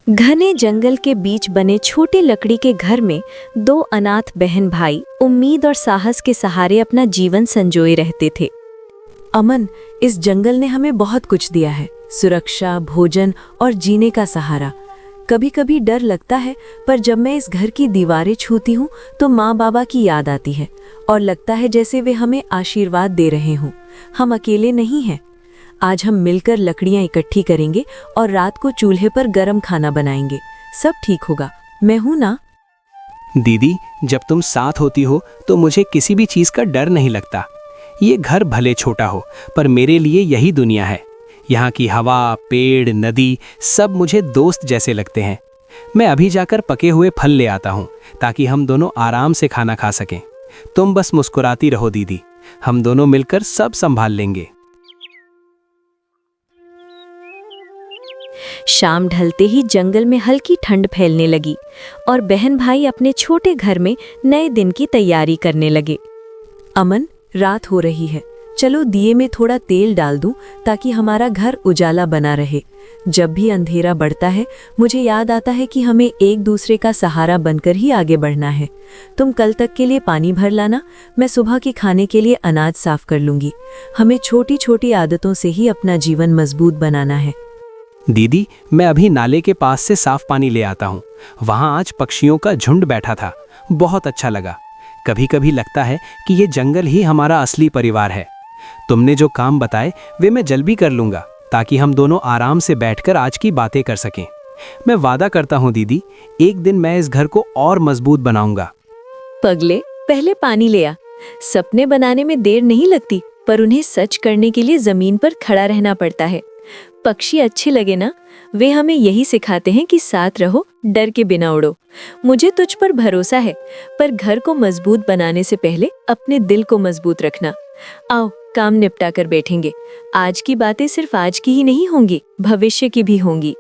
घने जंगल के बीच बने छोटे लकड़ी के घर में दो अनाथ बहन भाई उम्मीद और साहस के सहारे अपना जीवन संजोए रहते थे। अमन, इस जंगल ने हमें बहुत कुछ दिया है, सुरक्षा, भोजन और जीने का सहारा। कभी कभी डर लगता है, पर जब मैं इस घर की दीवारें छूती हूँ तो माँ बाबा की याद आती है और लगता है जैसे वे हमें आशीर्वाद दे रहे हों। हम अकेले नहीं हैं। आज हम मिलकर लकड़ियाँ इकट्ठी करेंगे और रात को चूल्हे पर गरम खाना बनाएंगे। सब ठीक होगा, मैं हूं ना? दीदी, जब तुम साथ होती हो तो मुझे किसी भी चीज का डर नहीं लगता। ये घर भले छोटा हो, पर मेरे लिए यही दुनिया है। यहाँ की हवा, पेड़, नदी सब मुझे दोस्त जैसे लगते हैं। मैं अभी जाकर पके हुए फल ले आता हूँ ताकि हम दोनों आराम से खाना खा सकें। तुम बस मुस्कुराती रहो दीदी, हम दोनों मिलकर सब संभाल लेंगे। शाम ढलते ही जंगल में हल्की ठंड फैलने लगी और बहन भाई अपने छोटे घर में नए दिन की तैयारी करने लगे। अमन, रात हो रही है, चलो दिए में थोड़ा तेल डाल दूं ताकि हमारा घर उजाला बना रहे। जब भी अंधेरा बढ़ता है मुझे याद आता है कि हमें एक दूसरे का सहारा बनकर ही आगे बढ़ना है। तुम कल तक के लिए पानी भर लाना, मैं सुबह के खाने के लिए अनाज साफ कर लूंगी। हमें छोटी छोटी आदतों से ही अपना जीवन मजबूत बनाना है। दीदी, मैं अभी नाले के पास से साफ पानी ले आता हूँ। वहाँ आज पक्षियों का झुंड बैठा था, बहुत अच्छा लगा। कभी कभी लगता है कि ये जंगल ही हमारा असली परिवार है। तुमने जो काम बताए वे मैं जल्द भी कर लूँगा ताकि हम दोनों आराम से बैठकर आज की बातें कर सकें। मैं वादा करता हूँ दीदी, एक दिन मैं इस घर को और मजबूत बनाऊंगा। पगले, पहले पानी ले आ। सपने बनाने में देर नहीं लगती, पर उन्हें सच करने के लिए जमीन पर खड़ा रहना पड़ता है। पक्षी अच्छे लगे ना? वे हमें यही सिखाते हैं कि साथ रहो, डर के बिना उड़ो। मुझे तुझ पर भरोसा है, पर घर को मजबूत बनाने से पहले अपने दिल को मजबूत रखना। आओ, काम निपटा कर बैठेंगे। आज की बातें सिर्फ आज की ही नहीं होंगी, भविष्य की भी होंगी।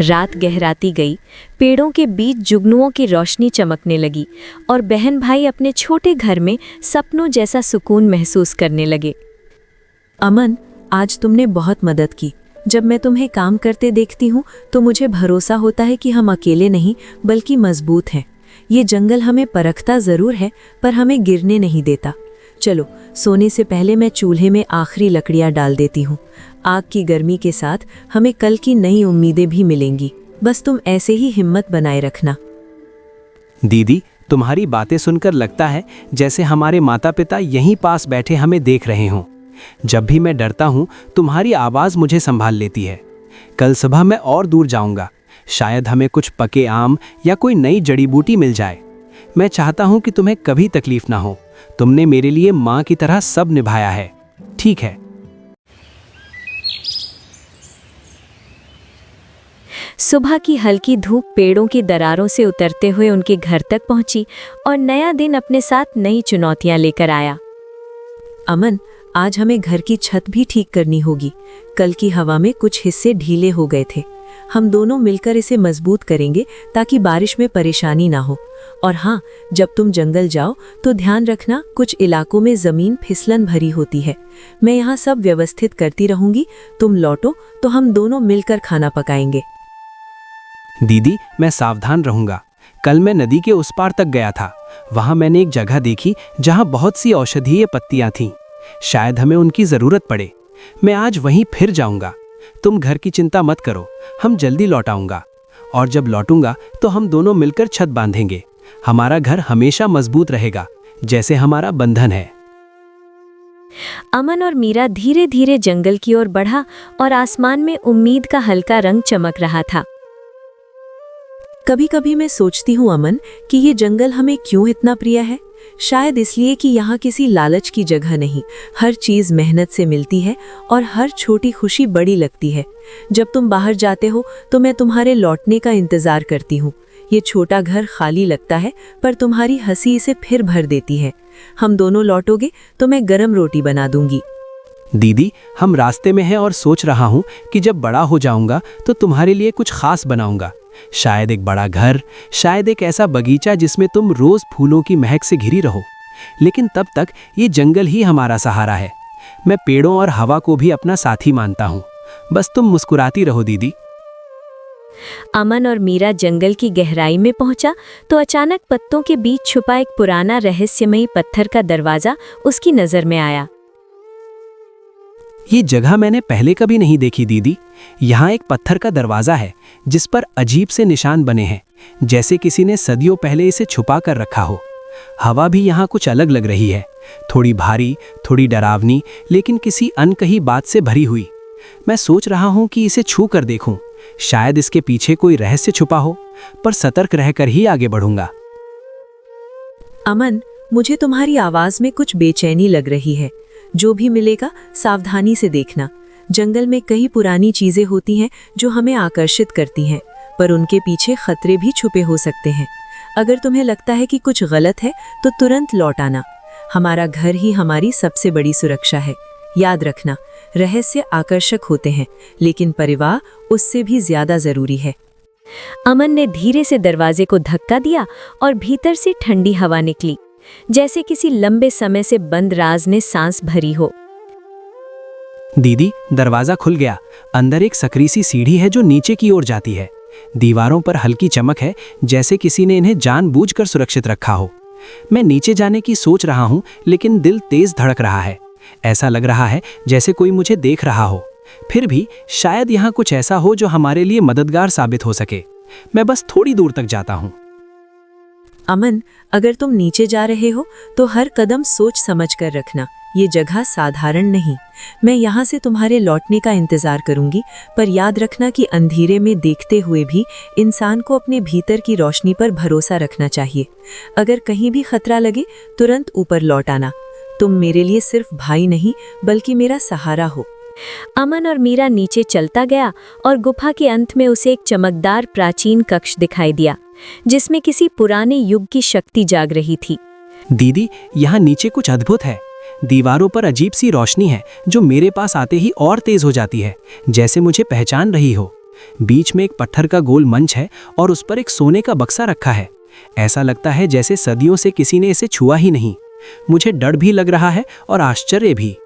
रात गहराती गई, पेड़ों के बीच जुगनुओं की रोशनी चमकने लगी और बहन भाई अपने छोटे घर में सपनों जैसा सुकून महसूस करने लगे। अमन, आज तुमने बहुत मदद की। जब मैं तुम्हें काम करते देखती हूँ तो मुझे भरोसा होता है कि हम अकेले नहीं बल्कि मजबूत हैं। ये जंगल हमें परखता जरूर है, पर हमें गिरने नहीं देता। चलो, सोने से पहले मैं चूल्हे में आखिरी लकड़ियाँ डाल देती हूँ। आग की गर्मी के साथ हमें कल की नई उम्मीदें भी मिलेंगी। बस तुम ऐसे ही हिम्मत बनाए रखना। दीदी, तुम्हारी बातें सुनकर लगता है जैसे हमारे माता पिता यहीं पास बैठे हमें देख रहे हों। जब भी मैं डरता हूँ तुम्हारी आवाज़ मुझे संभाल लेती है। कल सुबह मैं और दूर जाऊँगा, शायद हमें कुछ पके आम या कोई नई जड़ी बूटी मिल जाए। मैं चाहता हूँ कि तुम्हें कभी तकलीफ ना हो। तुमने मेरे लिए माँ की तरह सब निभाया है, ठीक है? सुबह की हल्की धूप पेड़ों की दरारों से उतरते हुए उनके घर तक पहुंची और नया दिन अपने साथ नई चुनौतियां लेकर आया। अमन, आज हमें घर की छत भी ठीक करनी होगी। कल की हवा में कुछ हिस्से ढीले हो गए थे। हम दोनों मिलकर इसे मजबूत करेंगे ताकि बारिश में परेशानी ना हो। और हाँ, जब तुम जंगल जाओ तो ध्यान रखना, कुछ इलाकों में जमीन फिसलन भरी होती है। मैं यहाँ सब व्यवस्थित करती रहूंगी। तुम लौटो तो हम दोनों मिलकर खाना पकाएंगे। दीदी, मैं सावधान रहूंगा। कल मैं नदी के उस पार तक गया था। वहां मैंने एक जगह देखी जहां बहुत सी औषधीय पत्तियां थीं। शायद हमें उनकी जरूरत पड़े। मैं आज वहीं फिर जाऊंगा। तुम घर की चिंता मत करो, हम जल्दी लौट आऊंगा। और जब लौटूंगा तो हम दोनों मिलकर छत बांधेंगे। हमारा घर हमेशा मजबूत रहेगा, जैसे हमारा बंधन है। अमन और मीरा धीरे धीरे जंगल की ओर बढ़ा और आसमान में उम्मीद का हल्का रंग चमक रहा था। कभी कभी मैं सोचती हूँ अमन, कि ये जंगल हमें क्यों इतना प्रिय है। शायद इसलिए कि यहाँ किसी लालच की जगह नहीं, हर चीज़ मेहनत से मिलती है और हर छोटी खुशी बड़ी लगती है। जब तुम बाहर जाते हो तो मैं तुम्हारे लौटने का इंतज़ार करती हूँ। ये छोटा घर खाली लगता है, पर तुम्हारी हंसी इसे फिर भर देती है। हम दोनों लौटोगे तो मैं गरम रोटी बना दूंगी। दीदी, हम रास्ते में हैं और सोच रहा हूँ कि जब बड़ा हो जाऊंगा तो तुम्हारे लिए कुछ खास बनाऊंगा। शायद एक बड़ा घर, शायद एक ऐसा बगीचा जिसमें तुम रोज फूलों की महक से घिरी रहो। लेकिन तब तक ये जंगल ही हमारा सहारा है। मैं पेड़ों और हवा को भी अपना साथी मानता हूँ। बस तुम मुस्कुराती रहो दीदी। अमन और मीरा जंगल की गहराई में पहुंचा तो अचानक पत्तों के बीच छुपा एक पुराना रहस्यमयी पत्थर का दरवाजा उसकी नजर में आया। ये जगह मैंने पहले कभी नहीं देखी दीदी। यहाँ एक पत्थर का दरवाजा है जिस पर अजीब से निशान बने हैं, जैसे किसी ने सदियों पहले इसे छुपा कर रखा हो। हवा भी यहाँ कुछ अलग लग रही है, थोड़ी भारी, थोड़ी डरावनी, लेकिन किसी अनकही बात से भरी हुई। मैं सोच रहा हूँ कि इसे छू कर देखूं, शायद इसके पीछे कोई रहस्य छुपा हो, पर सतर्क रहकर ही आगे बढ़ूंगा। अमन, मुझे तुम्हारी आवाज में कुछ बेचैनी लग रही है। जो भी मिलेगा सावधानी से देखना। जंगल में कई पुरानी चीजें होती हैं जो हमें आकर्षित करती हैं, पर उनके पीछे खतरे भी छुपे हो सकते हैं। अगर तुम्हें लगता है कि कुछ गलत है तो तुरंत लौट आना। हमारा घर ही हमारी सबसे बड़ी सुरक्षा है। याद रखना, रहस्य आकर्षक होते हैं, लेकिन परिवार उससे भी ज्यादा जरूरी है। अमन ने धीरे से दरवाजे को धक्का दिया और भीतर से ठंडी हवा निकली, जैसे किसी लंबे समय से बंद राज ने सांस भरी हो। दीदी, दरवाजा खुल गया। अंदर एक सकरी सी सीढ़ी है जो नीचे की ओर जाती है। दीवारों पर हल्की चमक है, जैसे किसी ने इन्हें जानबूझकर सुरक्षित रखा हो। मैं नीचे जाने की सोच रहा हूँ, लेकिन दिल तेज धड़क रहा है। ऐसा लग रहा है जैसे कोई मुझे देख रहा हो। फिर भी शायद यहाँ कुछ ऐसा हो जो हमारे लिए मददगार साबित हो सके। मैं बस थोड़ी दूर तक जाता हूँ। अमन, अगर तुम नीचे जा रहे हो तो हर कदम सोच समझ कर रखना। ये जगह साधारण नहीं। मैं यहाँ से तुम्हारे लौटने का इंतजार करूंगी, पर याद रखना कि अंधेरे में देखते हुए भी इंसान को अपने भीतर की रोशनी पर भरोसा रखना चाहिए। अगर कहीं भी खतरा लगे तुरंत ऊपर लौट आना। तुम मेरे लिए सिर्फ भाई नहीं, बल्कि मेरा सहारा हो। अमन और मीरा नीचे चलता गया और गुफा के अंत में उसे एक चमकदार प्राचीन कक्ष दिखाई दिया, जिसमें किसी पुराने युग की शक्ति जाग रही थी। दीदी, यहाँ नीचे कुछ अद्भुत है। दीवारों पर अजीब सी रोशनी है जो मेरे पास आते ही और तेज हो जाती है, जैसे मुझे पहचान रही हो। बीच में एक पत्थर का गोल मंच है और उस पर एक सोने का बक्सा रखा है। ऐसा लगता है जैसे सदियों से किसी ने इसे छुआ ही नहीं। मुझे डर भी लग रहा है और आश्चर्य भी।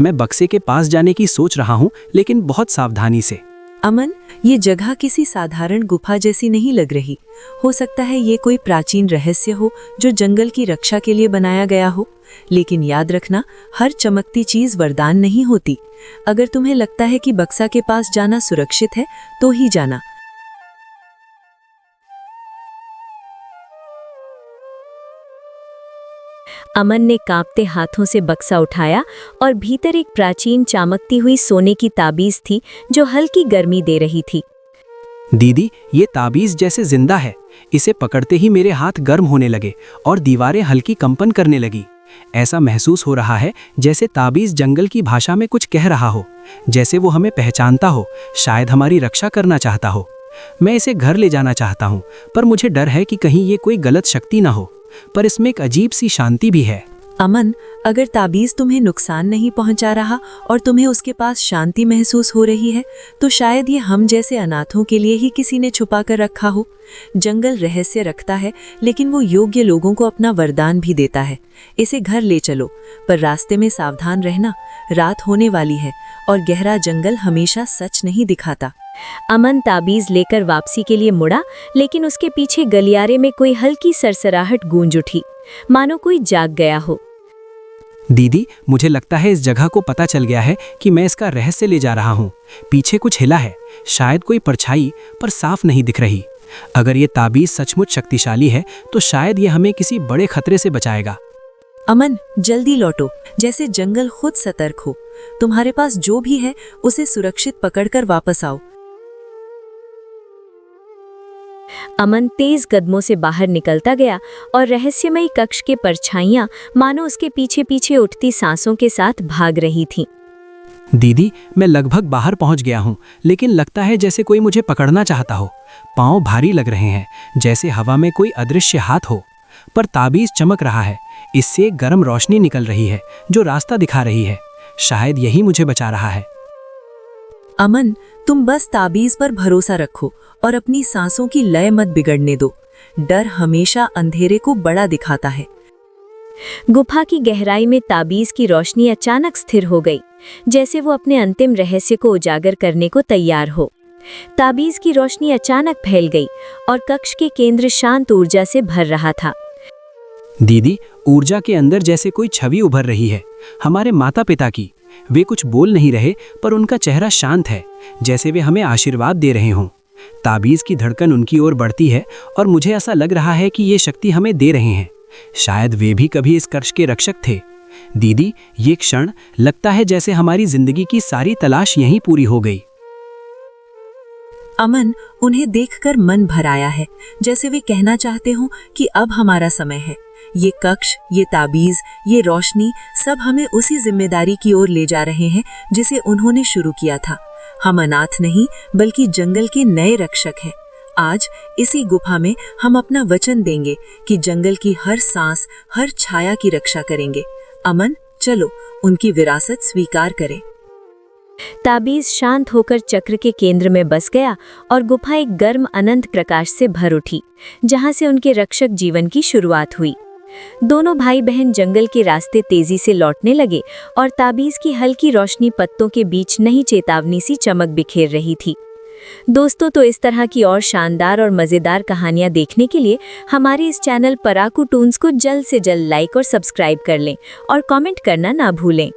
मैं बक्से के पास जाने की सोच रहा हूँ, लेकिन बहुत सावधानी से। अमन, ये जगह किसी साधारण गुफा जैसी नहीं लग रही। हो सकता है ये कोई प्राचीन रहस्य हो जो जंगल की रक्षा के लिए बनाया गया हो। लेकिन याद रखना, हर चमकती चीज वरदान नहीं होती। अगर तुम्हें लगता है कि बक्सा के पास जाना सुरक्षित है तो ही जाना। अमन ने कांपते हाथों से बक्सा उठाया और भीतर एक प्राचीन चमकती हुई सोने की ताबीज थी जो हल्की गर्मी दे रही थी। दीदी, ये ताबीज जैसे जिंदा है। इसे पकड़ते ही मेरे हाथ गर्म होने लगे और दीवारें हल्की कंपन करने लगी। ऐसा महसूस हो रहा है जैसे ताबीज जंगल की भाषा में कुछ कह रहा हो, जैसे वो हमें पहचानता हो, शायद हमारी रक्षा करना चाहता हो। मैं इसे घर ले जाना चाहता हूँ, पर मुझे डर है कि कहीं ये कोई गलत शक्ति ना हो। पर इसमें एक अजीब सी शांति भी है। अमन, अगर ताबीज तुम्हें नुकसान नहीं पहुंचा रहा और तुम्हें उसके पास शांति महसूस हो रही है, तो शायद ये हम जैसे अनाथों के लिए ही किसी ने छुपा कर रखा हो। जंगल रहस्य रखता है, लेकिन वो योग्य लोगों को अपना वरदान भी देता है। इसे घर ले चलो, पर रास्ते में सावधान रहना। रात होने वाली है और गहरा जंगल हमेशा सच नहीं दिखाता। अमन ताबीज लेकर वापसी के लिए मुड़ा, लेकिन उसके पीछे गलियारे में कोई हल्की सरसराहट गूंज उठी, मानो कोई जाग गया हो। दीदी, मुझे लगता है इस जगह को पता चल गया है कि मैं इसका रहस्य ले जा रहा हूँ। पीछे कुछ हिला है, शायद कोई परछाई, पर साफ नहीं दिख रही। अगर ये ताबीज सचमुच शक्तिशाली है तो शायद ये हमें किसी बड़े खतरे से बचाएगा। अमन, जल्दी लौटो, जैसे जंगल खुद सतर्क हो। तुम्हारे पास जो भी है उसे सुरक्षित पकड़कर वापस आओ। अमन तेज कदमों से बाहर निकलता गया और रहस्यमयी कक्ष के परछाइयां मानो उसके पीछे पीछे उठती सांसों के साथ भाग रही थीं। दीदी, मैं लगभग बाहर पहुंच गया हूं, लेकिन लगता है जैसे कोई मुझे पकड़ना चाहता हो। पांव भारी लग रहे हैं, जैसे हवा में कोई अदृश्य हाथ हो। पर ताबीज चमक रहा है, इससे एक गर्म रोशनी निकल रही है जो रास्ता दिखा रही है। शायद यही मुझे बचा रहा है। अमन, तुम बस ताबीज पर भरोसा रखो और अपनी सांसों की लय मत बिगड़ने दो। डर हमेशा अंधेरे को बड़ा दिखाता है। गुफा की गहराई में ताबीज की रोशनी अचानक स्थिर हो गई, जैसे वो अपने अंतिम रहस्य को उजागर करने को तैयार हो। ताबीज की रोशनी अचानक फैल गई और कक्ष के केंद्र शांत ऊर्जा से भर रहा था। दीदी, ऊर्जा के अंदर जैसे कोई छवि उभर रही है, हमारे माता पिता की। वे कुछ बोल नहीं रहे, पर उनका चेहरा शांत है, जैसे वे हमें आशीर्वाद दे रहे हों। ताबीज की धड़कन उनकी ओर बढ़ती है और मुझे ऐसा लग रहा है कि ये शक्ति हमें दे रहे हैं। शायद वे भी कभी इस कक्ष के रक्षक थे। दीदी, ये क्षण लगता है जैसे हमारी जिंदगी की सारी तलाश यहीं पूरी हो गई। अमन, उन्हें देखकर मन भर आया है, जैसे वे कहना चाहते हों कि अब हमारा समय है। ये कक्ष, ये ताबीज, ये रोशनी सब हमें उसी जिम्मेदारी की ओर ले जा रहे हैं जिसे उन्होंने शुरू किया था। हम अनाथ नहीं, बल्कि जंगल के नए रक्षक हैं। आज इसी गुफा में हम अपना वचन देंगे कि जंगल की हर सांस, हर छाया की रक्षा करेंगे। अमन, चलो उनकी विरासत स्वीकार करें। ताबीज शांत होकर चक्र के केंद्र में बस गया और गुफा एक गर्म अनंत प्रकाश से भर उठी, जहां से उनके रक्षक जीवन की शुरुआत हुई। दोनों भाई बहन जंगल के रास्ते तेजी से लौटने लगे और ताबीज की हल्की रोशनी पत्तों के बीच नई चेतावनी सी चमक बिखेर रही थी। दोस्तों, तो इस तरह की और शानदार और मज़ेदार कहानियां देखने के लिए हमारे इस चैनल पराकू टून्स को जल्द से जल्द लाइक और सब्सक्राइब कर लें और कमेंट करना ना भूलें।